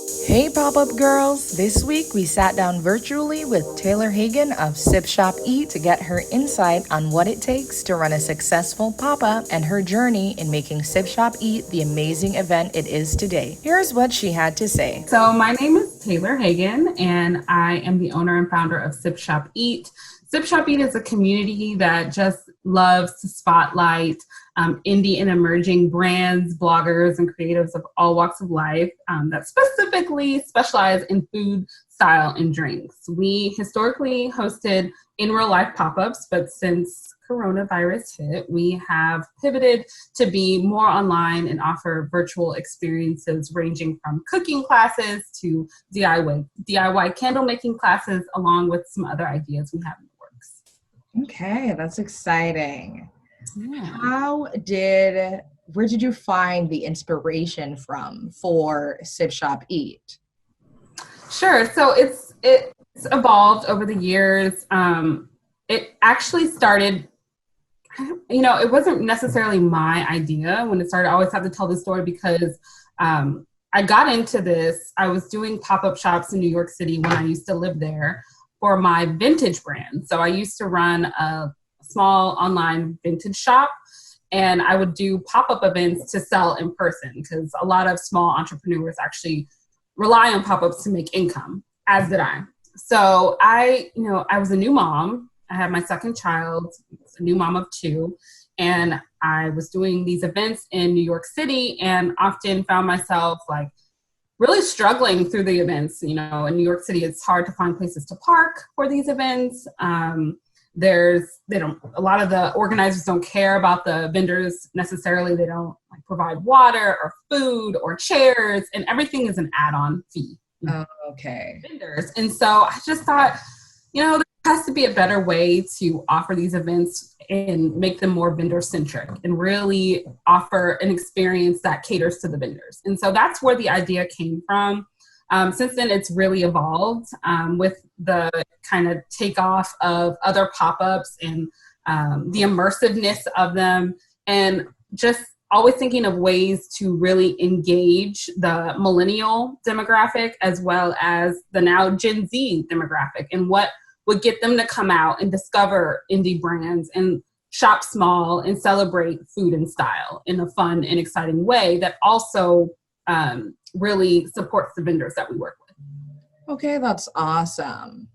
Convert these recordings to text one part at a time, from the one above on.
Hey pop-up girls! This week we sat down virtually with Taylar Hagan of Sip Shop Eat to get her insight on what it takes to run a successful pop-up and her journey in making Sip Shop Eat the amazing event it is today. Here's what she had to say. So my name is Taylar Hagan, and I am the owner and founder of Sip Shop Eat. Sip Shop Eat is a community that just loves to spotlight indie and emerging brands, bloggers, and creatives of all walks of life that specifically specialize in food, style, and drinks. We historically hosted in real life pop-ups, but since coronavirus hit, we have pivoted to be more online and offer virtual experiences ranging from cooking classes to DIY candle making classes, along with some other ideas we have in the works. Okay, that's exciting. Yeah. Where did you find the inspiration from for Sip Shop Eat? Sure. So it's evolved over the years. It actually started, it wasn't necessarily my idea when it started. I always have to tell this story because I got into this. I was doing pop-up shops in New York City when I used to live there for my vintage brand. So I used to run a small online vintage shop, and I would do pop-up events to sell in person because a lot of small entrepreneurs actually rely on pop-ups to make income, as did I. So I was a new mom. I had my second child, a new mom of two, and I was doing these events in New York City and often found myself like really struggling through the events. In New York City, it's hard to find places to park for these events. A lot of the organizers don't care about the vendors necessarily. They don't provide water or food or chairs, and everything is an add-on fee. Oh, okay. Vendors. And so I just thought, there has to be a better way to offer these events and make them more vendor centric and really offer an experience that caters to the vendors. And so that's where the idea came from. Since then, it's really evolved with the kind of takeoff of other pop-ups and the immersiveness of them, and just always thinking of ways to really engage the millennial demographic as well as the now Gen Z demographic, and what would get them to come out and discover indie brands and shop small and celebrate food and style in a fun and exciting way that also really supports the vendors that we work with. Okay, that's awesome.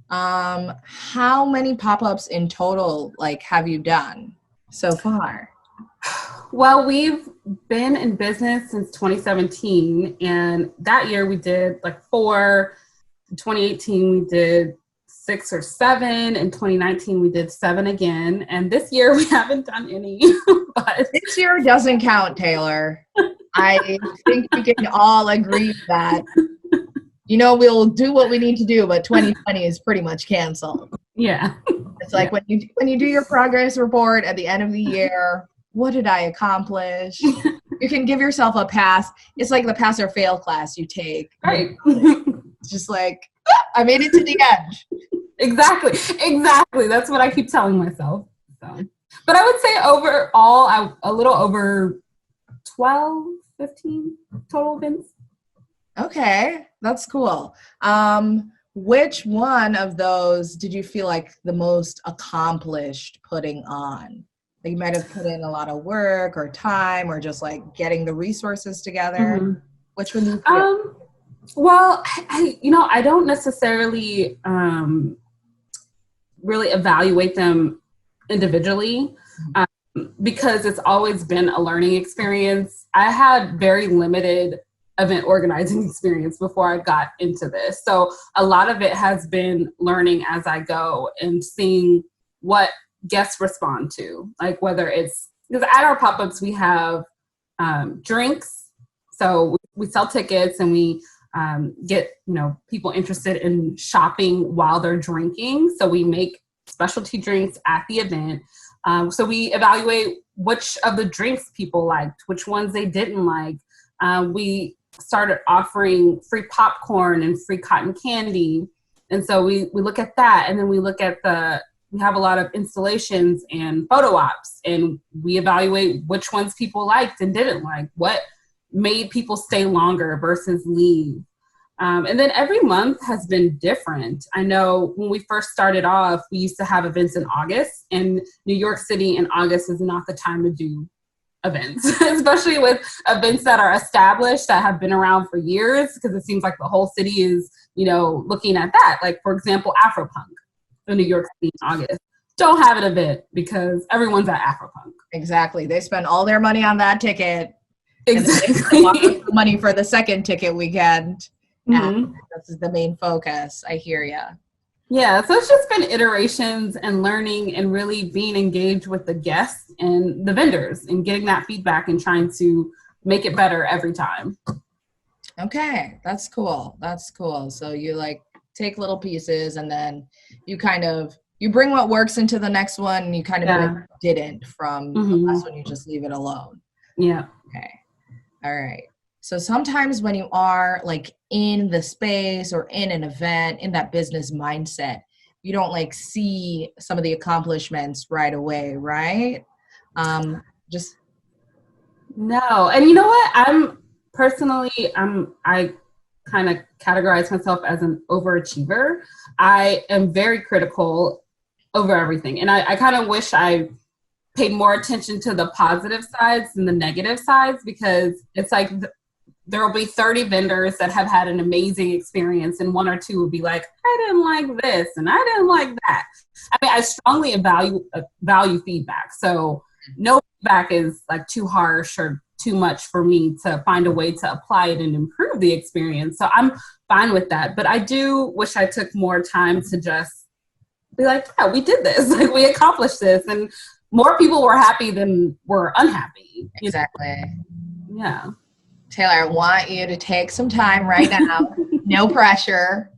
How many pop-ups in total have you done so far? Well, we've been in business since 2017, and that year we did 4. In 2018 we did 6 or 7. In 2019 we did 7 again, and this year we haven't done any. But this year doesn't count, Taylar. I think we can all agree that we'll do what we need to do, but 2020 is pretty much canceled. Yeah. It's like when you do your progress report at the end of the year, what did I accomplish? You can give yourself a pass. It's like the pass or fail class you take. Right. It's just I made it to the edge. Exactly. That's what I keep telling myself. So. But I would say overall, a little over 12, 15 total events. Okay, that's cool. Which one of those did you feel the most accomplished putting on? You might have put in a lot of work or time or just getting the resources together. Mm-hmm. Which one do you feel? Well, I don't necessarily really evaluate them individually because it's always been a learning experience. I had very limited event organizing experience before I got into this. So a lot of it has been learning as I go and seeing what guests respond to, whether it's, because at our pop-ups we have drinks. So we sell tickets and we get people interested in shopping while they're drinking. So we make specialty drinks at the event. So we evaluate which of the drinks people liked, which ones they didn't like. We started offering free popcorn and free cotton candy. And so we look at that, and then we look at we have a lot of installations and photo ops, and we evaluate which ones people liked and didn't like. What made people stay longer versus leave. And then every month has been different. I know when we first started off, we used to have events in August, and New York City in August is not the time to do events, especially with events that are established, that have been around for years, because it seems like the whole city is, looking at that. Like, for example, Afropunk in New York City in August. Don't have an event because everyone's at Afropunk. Exactly. They spend all their money on that ticket. Exactly. And they money for the second ticket weekend. Mm-hmm. This is the main focus. I hear you. Yeah, so it's just been iterations and learning and really being engaged with the guests and the vendors and getting that feedback and trying to make it better every time. Okay, that's cool. That's cool. So you like take little pieces and then you bring what works into the next one and you kind of bring what didn't from the last one, you just leave it alone. Yeah. Okay. All right. So sometimes when you are like in the space or in an event, in that business mindset, you don't like see some of the accomplishments right away, right? Just no. And you know what? I kind of categorize myself as an overachiever. I am very critical over everything. And I kind of wish I paid more attention to the positive sides than the negative sides, because it's like there will be 30 vendors that have had an amazing experience, and one or two will be like, I didn't like this and I didn't like that. I mean, I strongly value feedback. So no feedback is like too harsh or too much for me to find a way to apply it and improve the experience. So I'm fine with that. But I do wish I took more time to just be like, yeah, we did this. Like, we accomplished this. And more people were happy than were unhappy. exactly. Yeah. Taylar, I want you to take some time right now. No pressure.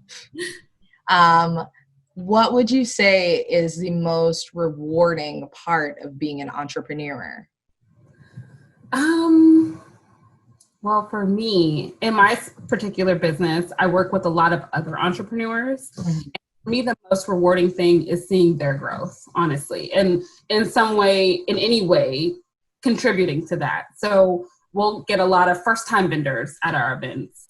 What would you say is the most rewarding part of being an entrepreneur? Well, for me, in my particular business, I work with a lot of other entrepreneurs. Mm-hmm. For me, the most rewarding thing is seeing their growth, honestly, and in some way, in any way, contributing to that. So we'll get a lot of first-time vendors at our events,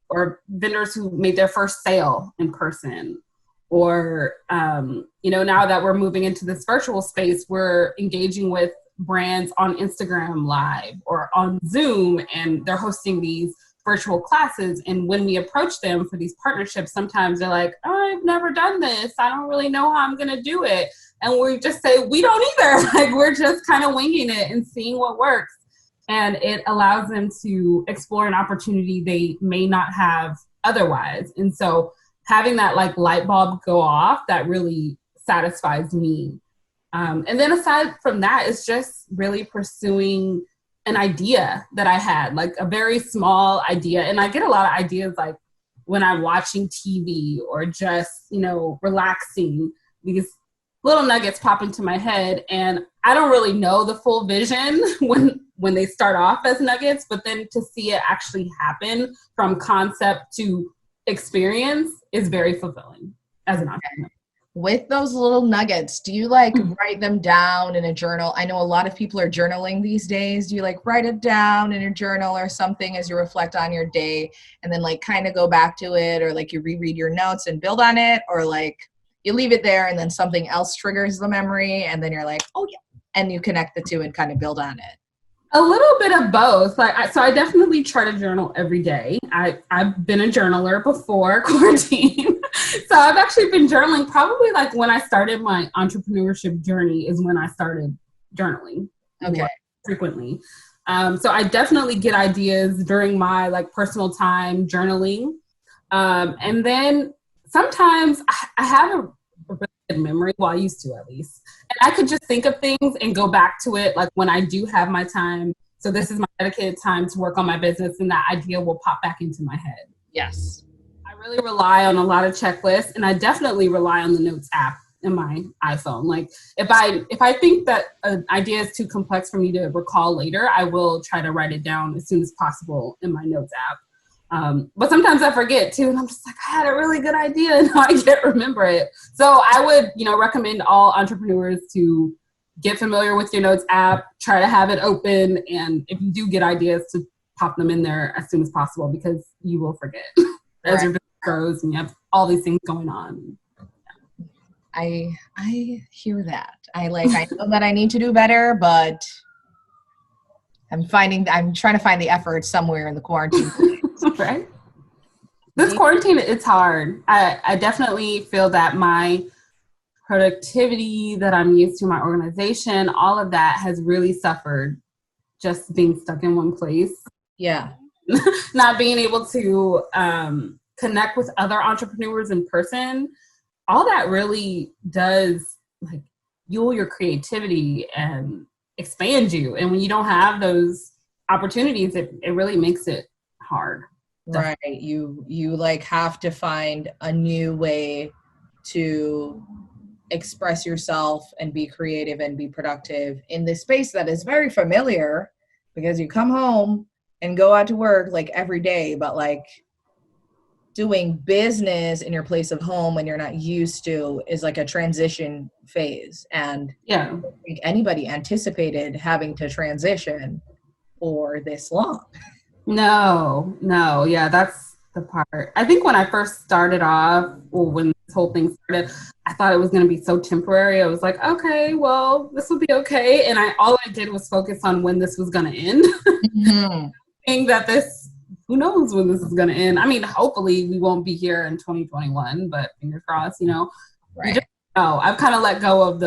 or vendors who made their first sale in person. Or, now that we're moving into this virtual space, we're engaging with brands on Instagram Live or on Zoom, and they're hosting these virtual classes. And when we approach them for these partnerships, sometimes they're like, oh, I've never done this. I don't really know how I'm going to do it. And we just say, we don't either. Like, we're just kind of winging it and seeing what works. And it allows them to explore an opportunity they may not have otherwise. And so having that like light bulb go off, that really satisfies me. And then aside from that, it's just really pursuing an idea that I had, like a very small idea. And I get a lot of ideas like when I'm watching TV or just, relaxing, these little nuggets pop into my head. And I don't really know the full vision when they start off as nuggets, but then to see it actually happen from concept to experience is very fulfilling as an entrepreneur. With those little nuggets, do you like write them down in a journal? I know a lot of people are journaling these days. Do you like write it down in your journal or something as you reflect on your day and then like kind of go back to it, or like you reread your notes and build on it, or like you leave it there and then something else triggers the memory and then you're like, oh yeah, and you connect the two and kind of build on it? A little bit of both. So I definitely try to journal every day. I've been a journaler before quarantine. So I've actually been journaling probably like when I started my entrepreneurship journey is when I started journaling more frequently. So I definitely get ideas during my like personal time journaling. And then sometimes I have a really good memory. Well, I used to at least. And I could just think of things and go back to it like when I do have my time. So this is my dedicated time to work on my business, and that idea will pop back into my head. Yes. I really rely on a lot of checklists, and I definitely rely on the Notes app in my iPhone. Like if I think that an idea is too complex for me to recall later, I will try to write it down as soon as possible in my Notes app. But sometimes I forget too, and I'm just like, I had a really good idea and now I can't remember it. So I would, recommend all entrepreneurs to get familiar with your Notes app, try to have it open, and if you do get ideas, to pop them in there as soon as possible because you will forget as Right. your business grows and you have all these things going on. I hear that. I know that I need to do better, but I'm trying to find the effort somewhere in the quarantine. Right. This quarantine, it's hard. I definitely feel that my productivity that I'm used to, my organization, all of that has really suffered just being stuck in one place. Yeah. Not being able to connect with other entrepreneurs in person. All that really does like fuel your creativity and expand you. And when you don't have those opportunities, it really makes it hard. Right. You like have to find a new way to express yourself and be creative and be productive in this space that is very familiar because you come home and go out to work like every day, but like doing business in your place of home when you're not used to is like a transition phase. And Yeah. I don't think anybody anticipated having to transition for this long. No. Yeah, that's the part. I think when I first started off, or when this whole thing started, I thought it was going to be so temporary. I was like, okay, well, this will be okay. And all I did was focus on when this was going to end. Mm-hmm. Saying that who knows when this is going to end. I mean, hopefully we won't be here in 2021, but fingers crossed, Right. You just know. I've kind of let go of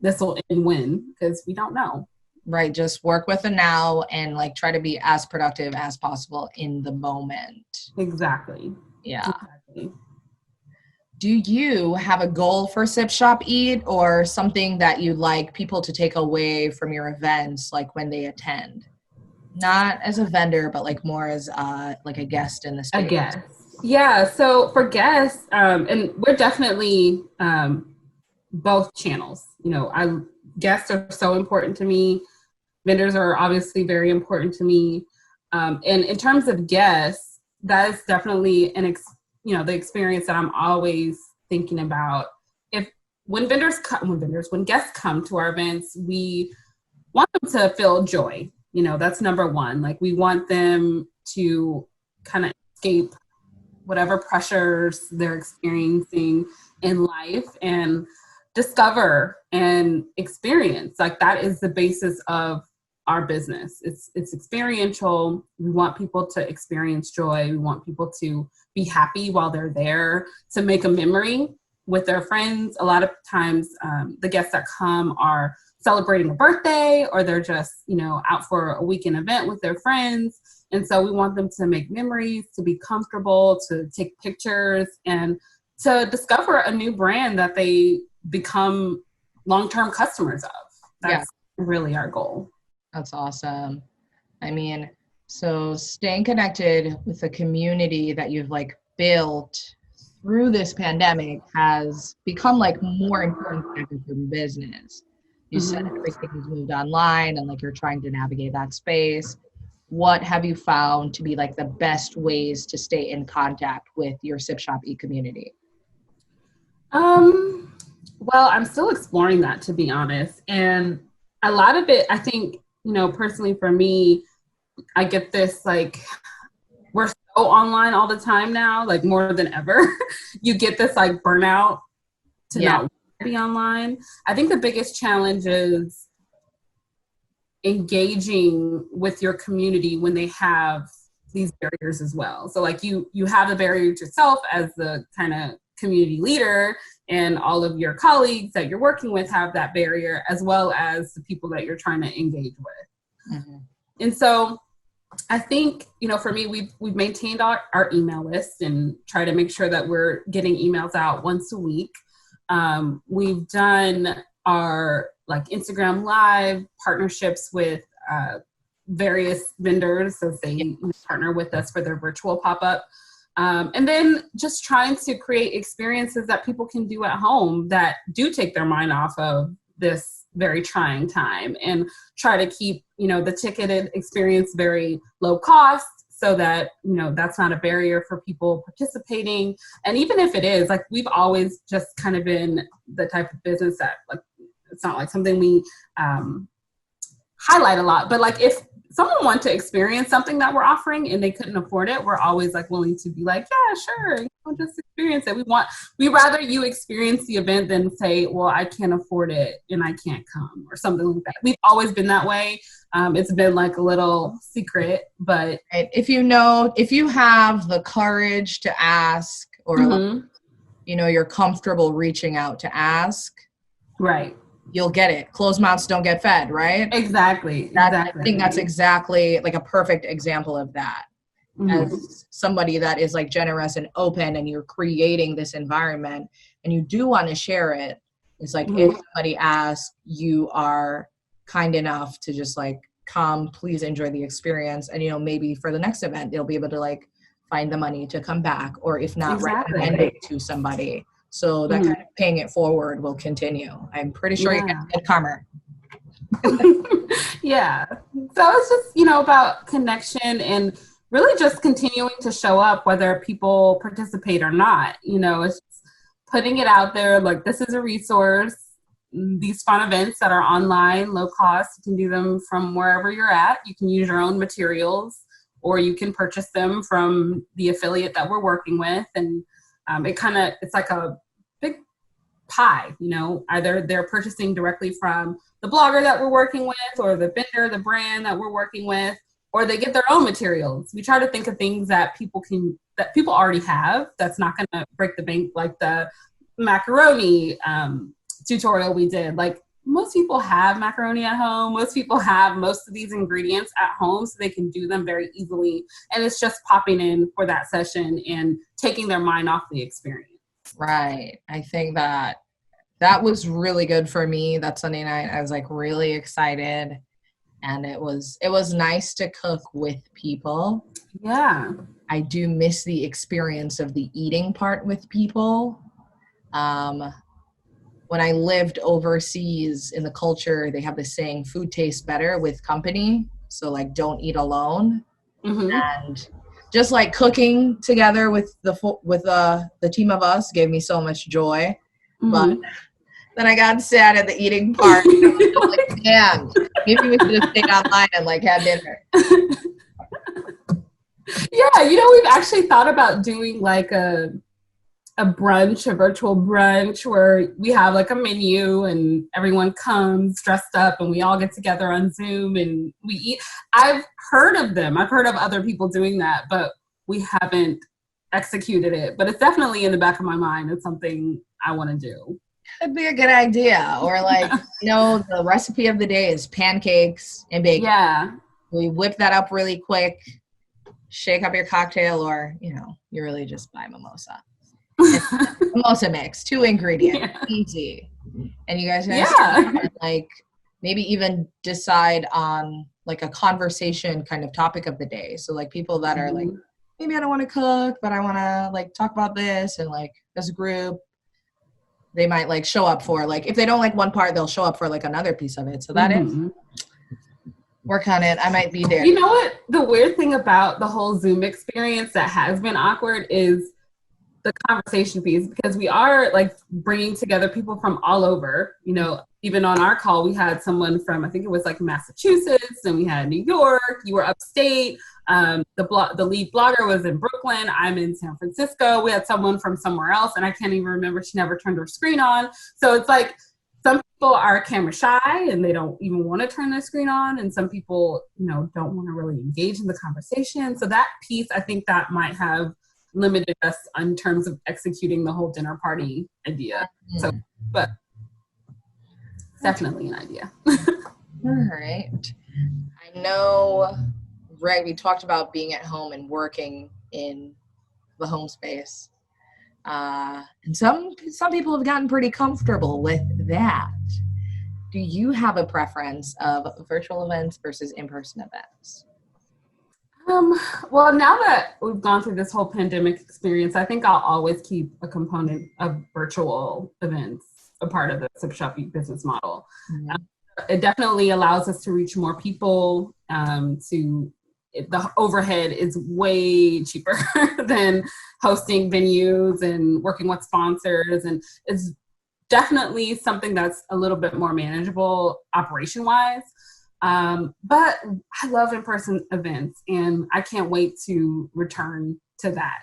this will end when, because we don't know. Right. Just work with the now and like try to be as productive as possible in the moment. Exactly. Yeah. Exactly. Do you have a goal for Sip Shop Eat or something that you'd like people to take away from your events, like when they attend? Not as a vendor, but like more as like a guest in the space. A guest. Yeah. So for guests, and we're definitely both channels. Guests are so important to me. Vendors are obviously very important to me. And in terms of guests, that is definitely the experience that I'm always thinking about. When guests come to our events, we want them to feel joy. That's number one. Like we want them to kind of escape whatever pressures they're experiencing in life and discover and experience. Like that is the basis of our business. It's experiential. We want people to experience joy. We want people to be happy while they're there, to make a memory with their friends. A lot of times the guests that come are celebrating a birthday, or they're just, out for a weekend event with their friends. And so we want them to make memories, to be comfortable, to take pictures, and to discover a new brand that they become long-term customers of. That's really our goal. That's awesome. I mean, so staying connected with the community that you've like built through this pandemic has become like more important than ever for business. You said everything's moved online and like you're trying to navigate that space. What have you found to be like the best ways to stay in contact with your Sip Shop Eat community? Well, I'm still exploring that, to be honest. And a lot of it, I think, personally for me, I get this, like, we're so online all the time now, like more than ever. You get this like burnout to not be online. I think the biggest challenge is engaging with your community when they have these barriers as well. So like you have the barriers yourself as the kind of community leader, and all of your colleagues that you're working with have that barrier, as well as the people that you're trying to engage with. Mm-hmm. And so I think, for me, we've maintained our email list and try to make sure that we're getting emails out once a week. We've done our like Instagram Live partnerships with various vendors, so they partner with us for their virtual pop-up. And then just trying to create experiences that people can do at home that do take their mind off of this very trying time, and try to keep, the ticketed experience very low cost, so that, that's not a barrier for people participating. And even if it is, like, we've always just kind of been the type of business that, like, it's not like something we highlight a lot, but like if someone wanted to experience something that we're offering and they couldn't afford it, we're always like willing to be like, yeah, sure, just experience it. We rather you experience the event than say, well, I can't afford it and I can't come or something like that. We've always been that way. It's been like a little secret, but if you have the courage to ask, or you're comfortable reaching out to ask, right, you'll get it. Closed mouths don't get fed, right? Exactly. I think that's exactly like a perfect example of that. As somebody that is like generous and open, and you're creating this environment and you do want to share it, it's like if somebody asks, you are kind enough to just like, come, please enjoy the experience. And, maybe for the next event, they'll be able to like find the money to come back, or if not, recommend it to somebody. So that kind of paying it forward will continue. I'm pretty sure you get good karma. Yeah. So it's just, about connection and really just continuing to show up, whether people participate or not. It's just putting it out there, like, this is a resource. These fun events that are online, low cost, you can do them from wherever you're at. You can use your own materials, or you can purchase them from the affiliate that we're working with. And it's like a big pie, either they're purchasing directly from the blogger that we're working with, or the vendor, the brand that we're working with, or they get their own materials. We try to think of things that people already have, that's not going to break the bank, like the macaroni tutorial we did. Like, most people have macaroni at home. Most people have most of these ingredients at home, so they can do them very easily. And it's just popping in for that session and taking their mind off the experience. Right. I think that was really good for me that Sunday night. I was like really excited, and it was nice to cook with people. Yeah. I do miss the experience of the eating part with people. When I lived overseas, in the culture, they have this saying, food tastes better with company. So like, don't eat alone. And just like cooking together with the team of us gave me so much joy. But then I got sad at the eating part. I'm like, damn, maybe we should have stayed online and like had dinner. Yeah, we've actually thought about doing like a virtual brunch, where we have like a menu and everyone comes dressed up and we all get together on Zoom and we eat. I've heard of them. I've heard of other people doing that, but we haven't executed it. But it's definitely in the back of my mind. It's something I want to do. That'd be a good idea. Or like, the recipe of the day is pancakes and bacon. Yeah. We whip that up really quick, shake up your cocktail, or, you really just buy mimosa. Mimosa mix, 2 ingredients, easy. And you guys like maybe even decide on like a conversation kind of topic of the day. So like people that are like, maybe I don't want to cook, but I want to like talk about this, and like as a group, they might like show up for, like, if they don't like one part, they'll show up for like another piece of it. So that is, work on it. I might be there. You know what? The weird thing about the whole Zoom experience that has been awkward is the conversation piece, because we are like bringing together people from all over. Even on our call, we had someone from, I think it was like Massachusetts, and we had New York. You were upstate. The lead blogger was in Brooklyn. I'm in San Francisco. We had someone from somewhere else, and I can't even remember. She never turned her screen on. So it's like, some people are camera shy and they don't even want to turn their screen on, and some people, don't want to really engage in the conversation. So that piece, I think that might have limited us in terms of executing the whole dinner party idea. So, but definitely an idea. All right. I know, right, we talked about being at home and working in the home space. And some people have gotten pretty comfortable with that. Do you have a preference of virtual events versus in-person events? Well, now that we've gone through this whole pandemic experience, I think I'll always keep a component of virtual events a part of the Sip Shopping business model. It definitely allows us to reach more people. The overhead is way cheaper than hosting venues and working with sponsors, and it's definitely something that's a little bit more manageable operation-wise. But I love in-person events, and I can't wait to return to that.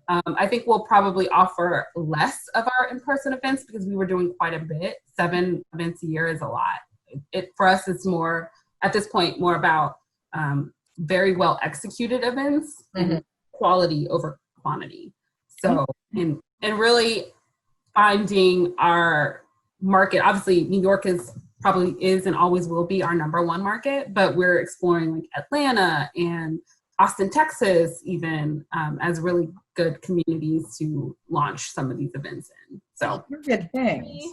I think we'll probably offer less of our in-person events because we were doing quite a bit. 7 events a year is a lot. For us, it's more, at this point, more about very well executed events and quality over quantity. So, and really finding our market. Obviously, New York probably is and always will be our number one market, but we're exploring like Atlanta and Austin, Texas, even as really good communities to launch some of these events in. So good things.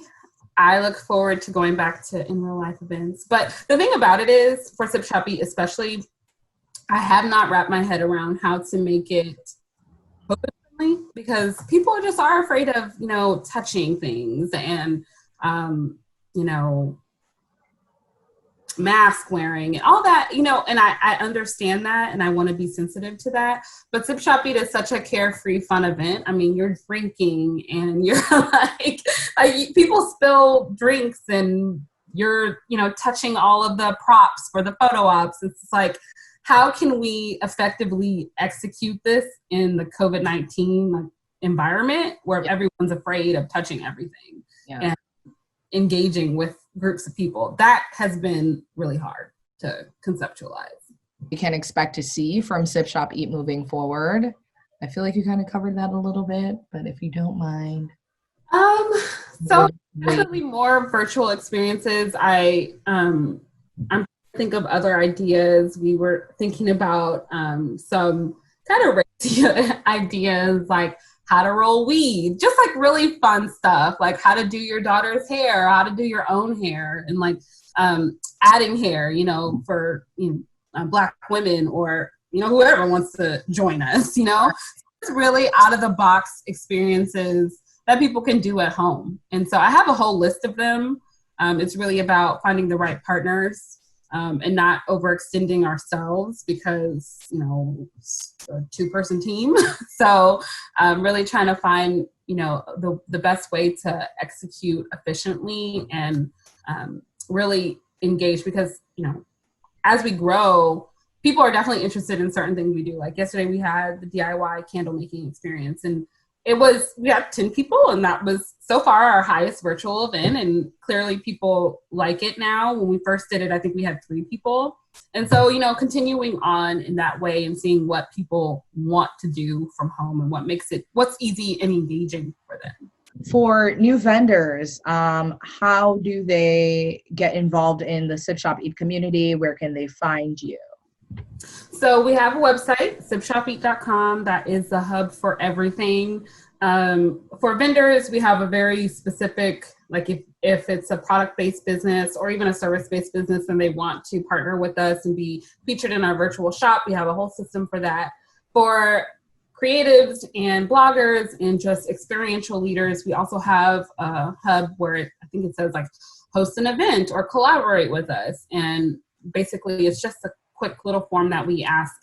I look forward to going back to in real life events. But the thing about it is, for Sip Shop Eat especially, I have not wrapped my head around how to make it COVID-friendly, because people are afraid of, touching things and, mask wearing and all that, and I understand that, and I want to be sensitive to that. But Sip Shop Eat is such a carefree, fun event. I mean, you're drinking and you're like people spill drinks and you're, touching all of the props for the photo ops. It's like, how can we effectively execute this in the COVID-19 environment where everyone's afraid of touching everything and engaging with groups of people? That has been really hard to conceptualize. We can expect to see from Sip Shop Eat moving forward. I feel like you kind of covered that a little bit, but if you don't mind. So definitely more virtual experiences. I'm think of other ideas. We were thinking about some kind of racy ideas, like how to roll weed, just like really fun stuff, like how to do your daughter's hair, how to do your own hair, and like adding hair, for Black women, or whoever wants to join us. It's really out of the box experiences that people can do at home. And so I have a whole list of them. It's really about finding the right partners. And not overextending ourselves, because, it's a 2-person team. So really trying to find, the best way to execute efficiently and really engage, because, as we grow, people are definitely interested in certain things we do. Like yesterday we had the DIY candle making experience, and we had 10 people, and that was so far our highest virtual event. And clearly people like it now. When we first did it, I think we had 3 people. And so, continuing on in that way and seeing what people want to do from home and what's easy and engaging for them. For new vendors, how do they get involved in the Sip Shop Eat community? Where can they find you? So we have a website, sipshopeat.com. That is the hub for everything. For vendors, we have a very specific, like if it's a product-based business or even a service-based business and they want to partner with us and be featured in our virtual shop, we have a whole system for that. For creatives and bloggers and just experiential leaders, we also have a hub where I think it says like host an event or collaborate with us. And basically it's just a quick little form that we ask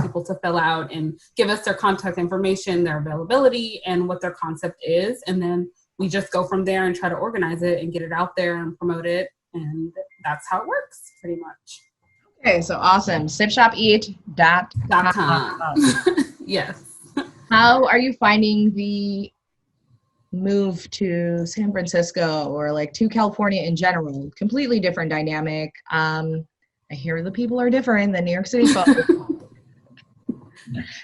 people to fill out and give us their contact information, their availability, and what their concept is. And then we just go from there and try to organize it and get it out there and promote it. And that's how it works pretty much. Okay, so awesome. sipshopeat.com. Yes. How are you finding the move to San Francisco, or like to California in general? Completely different dynamic. I hear the people are different than New York City folks. Did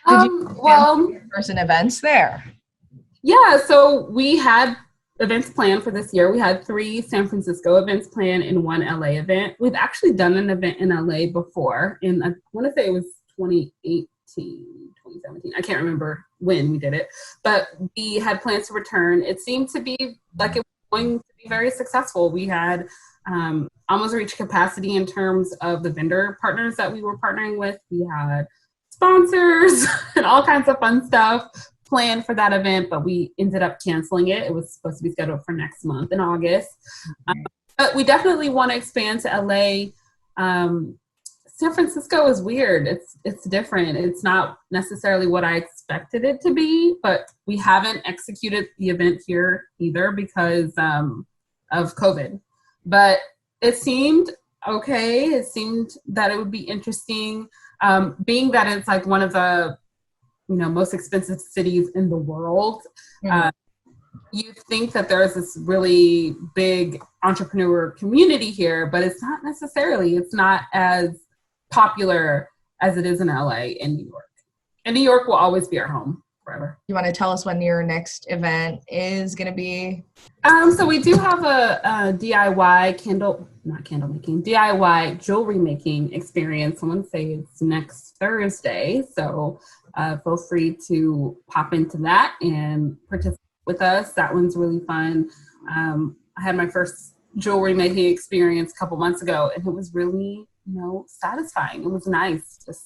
you in-person events there? Yeah, so we had events planned for this year. We had 3 San Francisco events planned and 1 LA event. We've actually done an event in LA before, and I want to say it was 2018, 2017. I can't remember when we did it, but we had plans to return. It seemed to be like it was going to be very successful. We had almost reached capacity in terms of the vendor partners that we were partnering with. We had sponsors and all kinds of fun stuff planned for that event, but we ended up canceling it. It was supposed to be scheduled for next month in August. But we definitely want to expand to LA. San Francisco is weird. It's different. It's not necessarily what I expected it to be, but we haven't executed the event here either because of COVID. But it seemed okay. It seemed that it would be interesting. Being that it's like one of the, most expensive cities in the world. Mhm. You think that there's this really big entrepreneur community here, but it's not necessarily. It's not as popular as it is in LA and New York. And New York will always be our home forever. You want to tell us when your next event is going to be? So we do have a DIY DIY jewelry making experience. I want to say it's next Thursday. So feel free to pop into that and participate with us. That one's really fun. I had my first jewelry making experience a couple months ago, and it was really, satisfying. It was nice. Just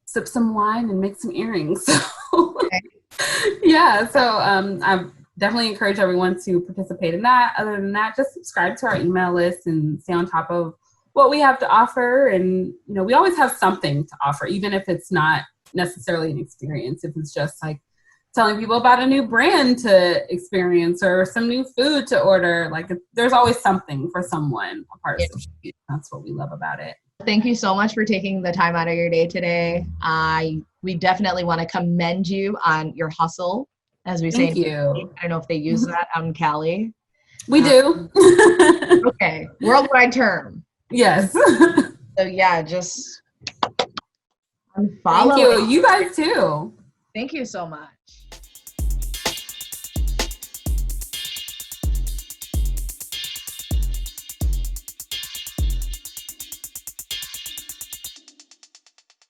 sip some wine and make some earrings. Okay. Yeah. So I definitely encourage everyone to participate in that. Other than that, just subscribe to our email list and stay on top of what we have to offer. And, we always have something to offer, even if it's not necessarily an experience. If it's just like telling people about a new brand to experience or some new food to order, like there's always something for someone a part of social media. That's what we love about it. Thank you so much for taking the time out of your day today. We definitely want to commend you on your hustle, as we say. Thank you. I don't know if they use that out in Cali. We do. Okay. Worldwide term. Yes. So yeah, just unfollow. Thank you. You guys too. Thank you so much.